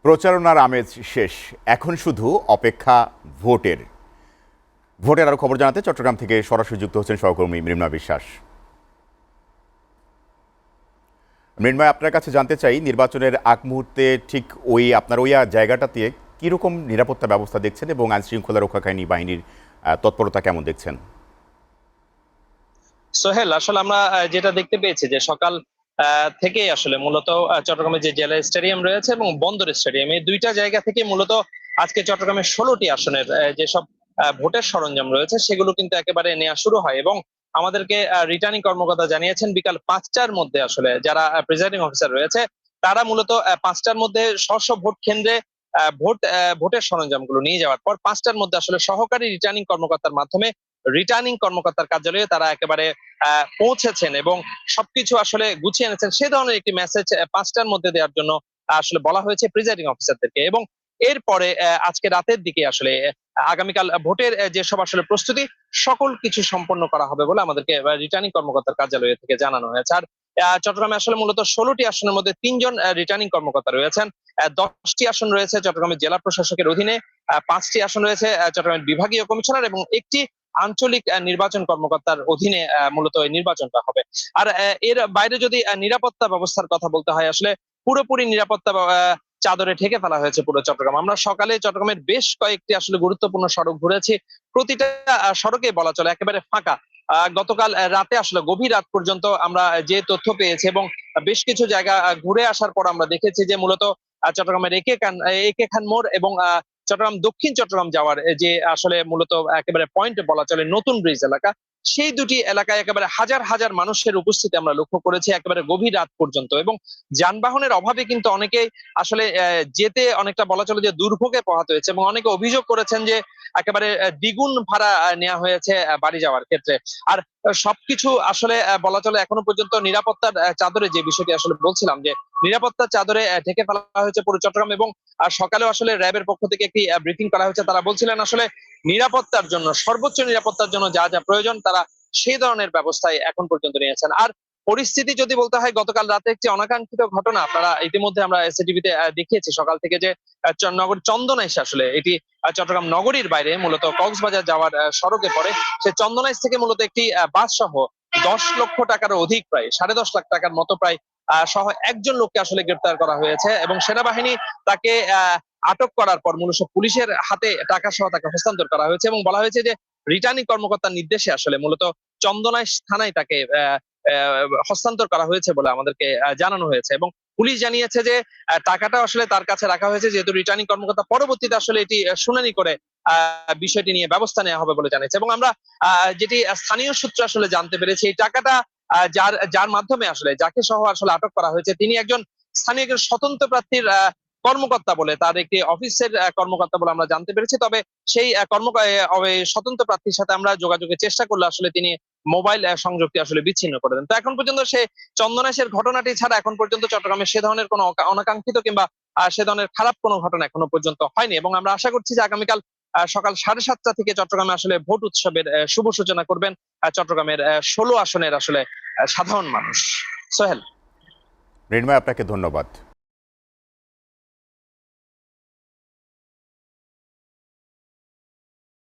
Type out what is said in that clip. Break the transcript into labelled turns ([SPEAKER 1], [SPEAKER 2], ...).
[SPEAKER 1] প্রচারণার আমেজ শেষ, এখন শুধু অপেক্ষা ভোটের। আরো খবর জানাতে চট্টগ্রাম থেকে সরাসরি যুক্ত হচ্ছেন সহকর্মী মৃন্ময় বিশ্বাস। মৃন্ময়, আপনার কাছে জানতে চাই, নির্বাচনের আগ মুহূর্তে ঠিক আপনার জায়গাটাতে কিরকম নিরাপত্তা ব্যবস্থা দেখছেন এবং আইন শৃঙ্খলা রক্ষাকারী বাহিনীর তৎপরতা কেমন দেখছেন?
[SPEAKER 2] সোহেল, আসলে আমরা যেটা দেখতে পেয়েছি যে সকাল থেকে আসলে মূলত চট্টগ্রামে যে জেলা স্টেডিয়াম রয়েছে এবং বন্দর স্টেডিয়াম, এই দুইটা জায়গা থেকে মূলত আজকে চট্টগ্রামের 16টি আসনের যেসব ভোটের সরঞ্জাম রয়েছে সেগুলো কিন্তু একেবারে নেওয়া শুরু হয়। এবং আমাদেরকে রিটার্নিং কর্মকর্তা জানিয়েছেন বিকাল 5টার মধ্যে আসলে যারা প্রিজাইডিং অফিসার রয়েছে তারা মূলত 5টার মধ্যে স্ব ভোট কেন্দ্রে ভোটের সরঞ্জামগুলো নিয়ে যাওয়ার পর 5টার মধ্যে আসলে সহকারী রিটার্নিং কর্মকর্তার মাধ্যমে রিটার্নিং কর্মকর্তার কার্যালয়ে তারা একেবারে পৌঁছেছেন এবং সবকিছু আসলে গুছিয়ে এনেছেন। সে ধরনের একটি মেসেজ 5টার মধ্যে দেওয়ার জন্য আসলে বলা হয়েছে প্রিজাইডিং অফিসারদেরকে। এবং এরপরে আজকে রাতের দিকে আসলে আগামীকাল ভোটের যেসব আসলে প্রস্তুতি সকল কিছু সম্পন্ন করা হবে বলে আমাদেরকে রিটার্নিং কর্মকর্তার কার্যালয় থেকে জানানো হয়েছে। আর চট্টগ্রামে আসলে মূলত 16টি আসনের মধ্যে 3জন রিটার্নিং কর্মকর্তা রয়েছেন। 10টি আসন রয়েছে চট্টগ্রামের জেলা প্রশাসকের অধীনে, 5টি আসন রয়েছে চট্টগ্রামের বিভাগীয় কমিশনার এবং একটি আঞ্চলিক নির্বাচন কর্মকর্তার অধীনে মূলত এই নির্বাচনটা হবে। আর এর বাইরে যদি নিরাপত্তা ব্যবস্থার কথা বলতে হয়, আসলে পুরোপুরি নিরাপত্তা চাদরে ঢেকে ফেলা হয়েছে পুরো চট্টগ্রাম। আমরা সকালে চট্টগ্রামের বেশ কয়েকটি আসলে গুরুত্বপূর্ণ সড়ক ঘুরেছি। প্রতিটা সড়কে বলা চলে একেবারে ফাঁকা। গতকাল রাতে আসলে গভীর রাত পর্যন্ত আমরা যে তথ্য পেয়েছি এবং বেশ কিছু জায়গা ঘুরে আসার পর আমরা দেখেছি যে মূলত চট্টগ্রামের একে খান মোড় এবং চট্টগ্রাম দক্ষিণ চট্টগ্রাম যাওয়ার যে আসলে মূলত একেবারে পয়েন্ট বলা চলে নতুন ব্রিজ এলাকা, সেই দুটি এলাকায় একেবারে হাজার হাজার মানুষের উপস্থিতি আমরা লক্ষ্য করেছি একেবারে গভীর রাত পর্যন্ত। এবং যানবাহনের অভাবে কিন্তু অনেকেই আসলে যেতে অনেকটা বলা চলে যে দুর্ভোগে পোহাতে হয়েছে এবং অনেকে অভিযোগ করেছেন যে একেবারে দ্বিগুণ ভাড়া নেওয়া হয়েছে বাড়ি যাওয়ার ক্ষেত্রে। আর সবকিছু আসলে বলা চলে এখনো পর্যন্ত নিরাপত্তার চাদরে, যে বিষয়টি আসলে বলছিলাম যে নিরাপত্তার চাদরে ঢেকে ফেলা হয়েছে পুরো চট্টগ্রাম। এবং সকালেও আসলে র্যাবের পক্ষ থেকে একটি ব্রিফিং করা হয়েছে। তারা বলছিলেন আসলে নিরাপত্তার জন্য, সর্বোচ্চ নিরাপত্তার জন্য যা যা প্রয়োজন তারা সেই ধরনের ব্যবস্থায় এখন পর্যন্ত নিয়েছেন। আর পরিস্থিতি যদি বলতে হয়, গতকাল রাতে একটি অনাকাঙ্ক্ষিত ঘটনা আপনারা ইতিমধ্যে আমরা এসএটিভিতে দেখিয়েছি সকাল থেকে, যে নগর চন্দনাইশ আসলে এটি চট্টগ্রাম নগরীর বাইরে মূলত কক্সবাজার যাওয়ার সড়কে পড়ে। সে চন্দনাইশ থেকে মূলত একটি বাস সহ 10 লক্ষ টাকার অধিক, প্রায় 10.5 লাখ টাকার মতো প্রায় সহ একজন লোককে আসলে গ্রেপ্তার করা হয়েছে এবং সেনাবাহিনী তাকে আটক করার পর মূলত পুলিশের হাতে টাকা সহ তাকে হস্তান্তর করা হয়েছে এবং বলা হয়েছে যে রিটার্নিং কর্মকর্তার নির্দেশে আসলে মূলত চন্দনাইশ থানায় তাকে হস্তান্তর করা হয়েছে বলে আমাদেরকে জানানো হয়েছে। এবং পুলিশ জানিয়েছে যে টাকাটা আসলে তার কাছে রাখা হয়েছে যেহেতু রিটার্নিং কর্মকর্তা পরবর্তীতে আসলে এটি শুনানি করে বিষয়টি নিয়ে ব্যবস্থা নেওয়া হবে বলে জানিয়েছে। এবং আমরা যেটি স্থানীয় সূত্রে আসলে জানতে পেরেছি, এই টাকাটা যার যার মাধ্যমে আসলে যাকে সহ আসলে আটক করা হয়েছে তিনি একজন স্থানীয় একজন স্বতন্ত্র প্রার্থীর কর্মকর্তা বলে, তার একটি অফিসের কর্মকর্তা বলে আমরা জানতে পেরেছি। তবে সেই স্বতন্ত্র প্রার্থীর সাথে আমরা যোগাযোগের চেষ্টা করলে আসলে তিনি মোবাইল সংযোগটি আসলে বিচ্ছিন্ন করে দেন। তো এখন পর্যন্ত সে চন্দনাইশের ঘটনাটি ছাড়া এখন পর্যন্ত চট্টগ্রামে সে ধরনের কোনো অনাকাঙ্ক্ষিত কিংবা সে ধরনের খারাপ কোনো ঘটনা এখনো পর্যন্ত হয়নি। এবং আমরা আশা করছি যে আগামীকাল সকাল 7:30 থেকে চট্টগ্রামে আসলে ভোট উৎসবের শুভ সূচনা করবেন চট্টগ্রামের 16 আসনের আসলে সাধারণ মানুষ। সোহেল,
[SPEAKER 1] মৃন্ময়, আপনাকে ধন্যবাদ।